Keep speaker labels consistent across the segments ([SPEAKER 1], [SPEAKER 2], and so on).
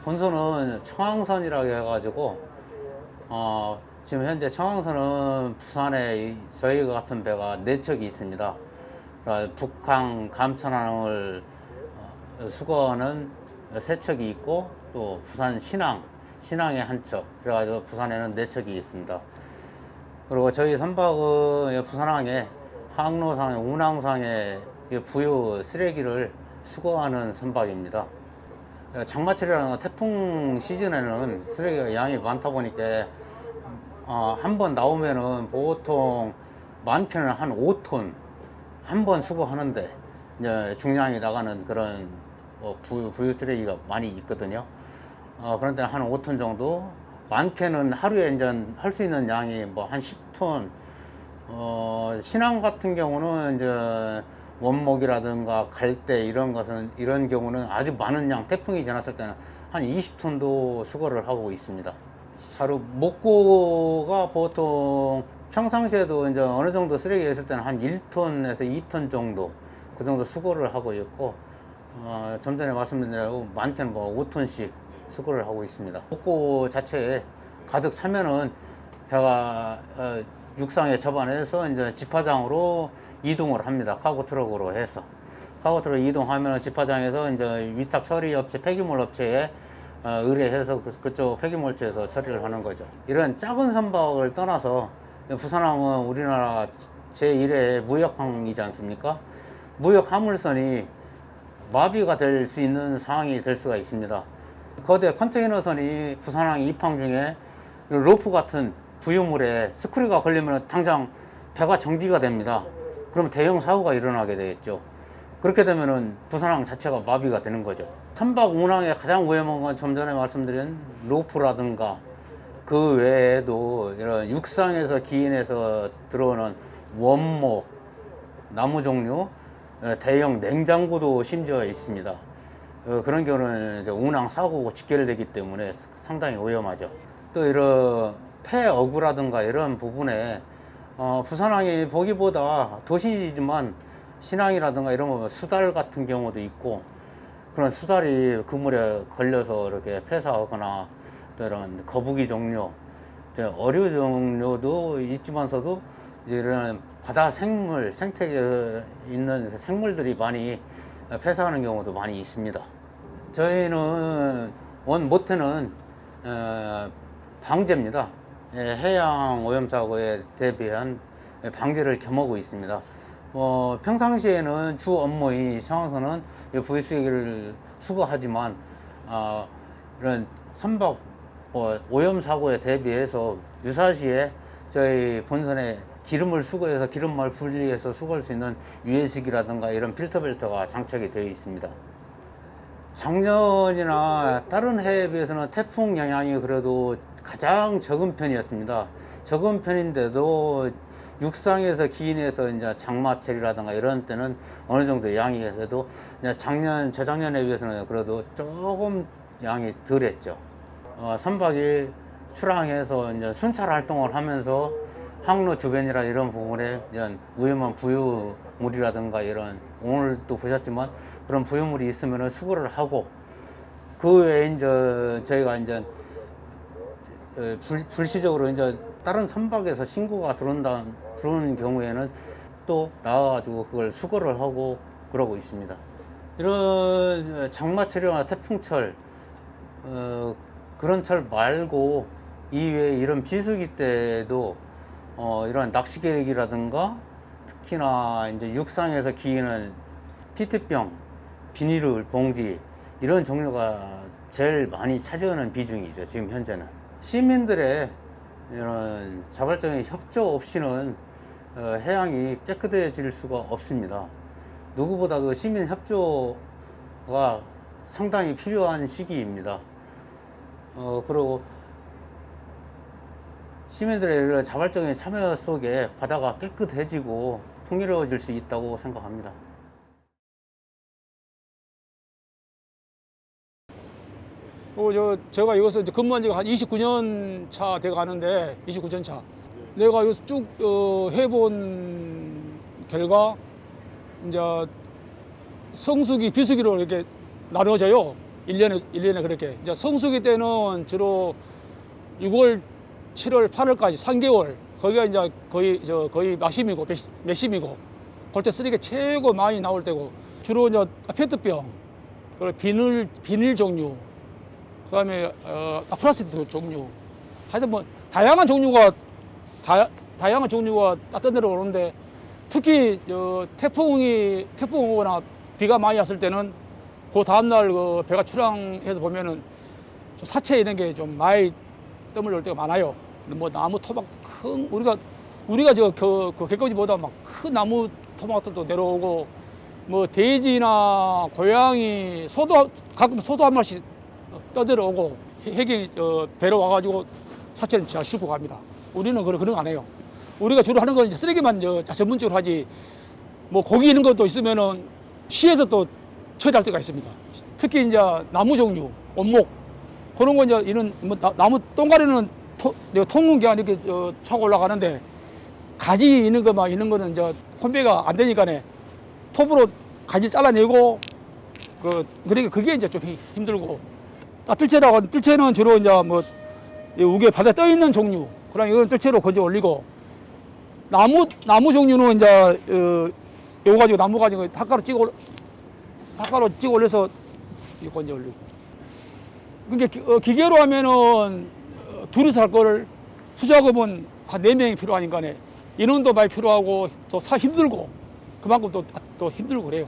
[SPEAKER 1] 본선은 청항선이라고 해가지고 지금 현재 청항선은 부산에 저희 같은 배가 4척이 있습니다. 북항 감천항을 수거하는 3척이 있고, 또 부산 신항에 한 척, 그래가지고 부산에는 4척이 있습니다. 그리고 저희 선박은 부산항에 항로상에 운항상에 부유 쓰레기를 수거하는 선박입니다. 장마철이라는 태풍 시즌에는 쓰레기가 양이 많다 보니까 한 번 나오면은 보통 많게는 한 5톤 한 번 수거하는데, 이제 중량이 나가는 그런 부유 쓰레기가 많이 있거든요. 그런데 한 5톤 정도, 많게는 하루에 이제 할 수 있는 양이 뭐 한 10톤. 신항 같은 경우는 이제 원목이라든가 갈대 이런 경우는 아주 많은 양, 태풍이 지났을 때는 한 20톤도 수거를 하고 있습니다. 사루 목고가 보통 평상시에도 이제 어느 정도 쓰레기가 있을 때는 한 1톤에서 2톤 정도, 그 정도 수거를 하고 있고, 좀 전에 말씀드린 대로 많게는 뭐 5톤씩 수거를 하고 있습니다. 목고 자체에 가득 차면은 배가 육상에 접안해서 이제 집화장으로 이동을 합니다. 카고 트럭으로 해서. 카고 트럭 이동하면 집화장에서 이제 위탁 처리 업체, 폐기물 업체에 의뢰해서 그쪽 폐기물체에서 처리를 하는 거죠. 이런 작은 선박을 떠나서 부산항은 우리나라 제1의 무역항이지 않습니까? 무역 화물선이 마비가 될 수 있는 상황이 될 수가 있습니다. 거대 컨테이너선이 부산항 입항 중에 로프 같은 부유물에 스크류가 걸리면 당장 배가 정지가 됩니다. 그럼 대형 사고가 일어나게 되겠죠. 그렇게 되면은 부산항 자체가 마비가 되는 거죠. 선박 운항에 가장 위험한 건 좀 전에 말씀드린 로프라든가, 그 외에도 이런 육상에서 기인해서 들어오는 원목, 나무 종류, 대형 냉장고도 심지어 있습니다. 그런 경우는 이제 운항 사고가 직결되기 때문에 상당히 위험하죠. 또 이런 폐어구라든가 이런 부분에 부산항이 보기보다 도시지만 신항이라든가 이런 거 수달 같은 경우도 있고, 그런 수달이 그물에 걸려서 이렇게 폐사하거나, 또 이런 거북이 종류, 어류 종류도 있지만서도 이런 바다 생물, 생태계에 있는 생물들이 많이 폐사하는 경우도 많이 있습니다. 저희는 모태는 방제입니다. 해양 오염 사고에 대비한 방제를 겸하고 있습니다. 평상시에는 주 업무인 청항선은 부유쓰레기를 수거하지만, 이런 선박 오염 사고에 대비해서 유사시에 저희 본선에 기름을 수거해서 기름말 분리해서 수거할 수 있는 유해식이라든가 이런 필터벨트가 장착이 되어 있습니다. 작년이나 다른 해에 비해서는 태풍 영향이 그래도 가장 적은 편이었습니다. 적은 편인데도 육상에서 기인해서 이제 장마철이라든가 이런 때는 어느 정도 양이 해도 재작년에 비해서는 그래도 조금 양이 덜했죠. 선박이 출항해서 이제 순찰 활동을 하면서 항로 주변이라 이런 부분에 이제 위험한 부유물이라든가 이런, 오늘 또 보셨지만 그런 부유물이 있으면 수거를 하고, 그 외에 이제 저희가 이제 불시적으로 이제 다른 선박에서 신고가 들어오는 경우에는 또 나와가지고 그걸 수거를 하고 그러고 있습니다. 이런 장마철이나 태풍철, 그런 철 말고 이외에 이런 비수기 때도 이런 낚시 계획이라든가, 특히나 이제 육상에서 기이는 피트병, 비닐 봉지, 이런 종류가 제일 많이 차지하는 비중이죠. 지금 현재는 시민들의 이런 자발적인 협조 없이는 해양이 깨끗해질 수가 없습니다. 누구보다도 시민 협조가 상당히 필요한 시기입니다. 그리고 시민들의 이런 자발적인 참여 속에 바다가 깨끗해지고 풍요로워질 수 있다고 생각합니다.
[SPEAKER 2] 제가 이것을 이제 근무한 지가 한 29년 차 돼 가는데, 29년 차. 내가 이거 쭉 해본 결과, 이제 성수기, 비수기로 이렇게 나눠져요. 1년에 그렇게. 이제 성수기 때는 주로 6월, 7월, 8월까지 3개월. 거기가 이제 거의 맥심이고, 그때 쓰레기 최고 많이 나올 때고, 주로 이제 페트병, 그리고 비닐 종류, 그다음에 플라스틱 종류, 하여튼 뭐 다양한 종류가 떠내려 오는데, 특히 태풍 오거나 비가 많이 왔을 때는 그 다음날 그 배가 출항해서 보면은 좀 사체 이런 게 좀 많이 떠밀려올 때가 많아요. 뭐 나무 토막 우리가 그 객거지보다 막 큰 나무 토막들도 내려오고, 뭐 돼지나 고양이, 가끔 소도 한 마리씩 떠들어오고, 해경이 배로 와가지고 사체는 잘 싣고 갑니다. 우리는 그런 거 안 해요. 우리가 주로 하는 건 이제 쓰레기만 전문적으로 하지, 뭐 고기 있는 것도 있으면은 시에서 또 처리할 때가 있습니다. 특히 이제 나무 종류, 원목, 그런 거 이제 이런 뭐 나무 똥가리는 통문기가 이렇게 차고 올라가는데, 가지 있는 거는 이제 콘베이가 안 되니까네 톱으로 가지 잘라내고, 그러니까 그게 이제 좀 힘들고, 뜰채는 주로 이제 뭐 우게 바다에 떠 있는 종류, 그럼 이건 뜰채로 건져 올리고, 나무 종류는 이제 요거 가지고 나무 가지고 핫가루 찍어 올려서 건져 올리고. 그러니까 기계로 하면은 둘이서 할 거를 수작업은 한 4명이 필요하니까네 인원도 많이 필요하고, 또 힘들고, 그만큼 또 힘들고 그래요.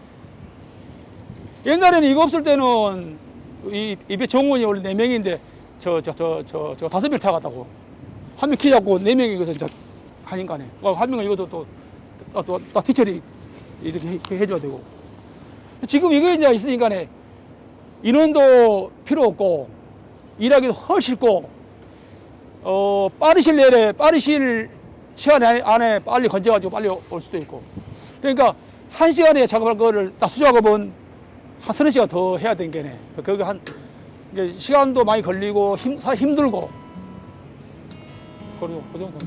[SPEAKER 2] 옛날에는 이거 없을 때는 이 배 정원이 원래 4명인데 저 5명 타갔다고. 한 명 키 잡고 4명이 이것을 이제 하니까네. 한 명은 이것도 또 티처리 이렇게 해줘야 되고. 지금 이거 이제 있으니까네 인원도 필요 없고, 일하기도 훨씬 쉽고, 빠르실 시간 안에 빨리 건져가지고 빨리 올 수도 있고. 그러니까 1시간에 작업할 거를 딱 수작업은 한 30시간 더 해야 되는 게네. 그게 이제 시간도 많이 걸리고 힘들고, 그리고 그 정도.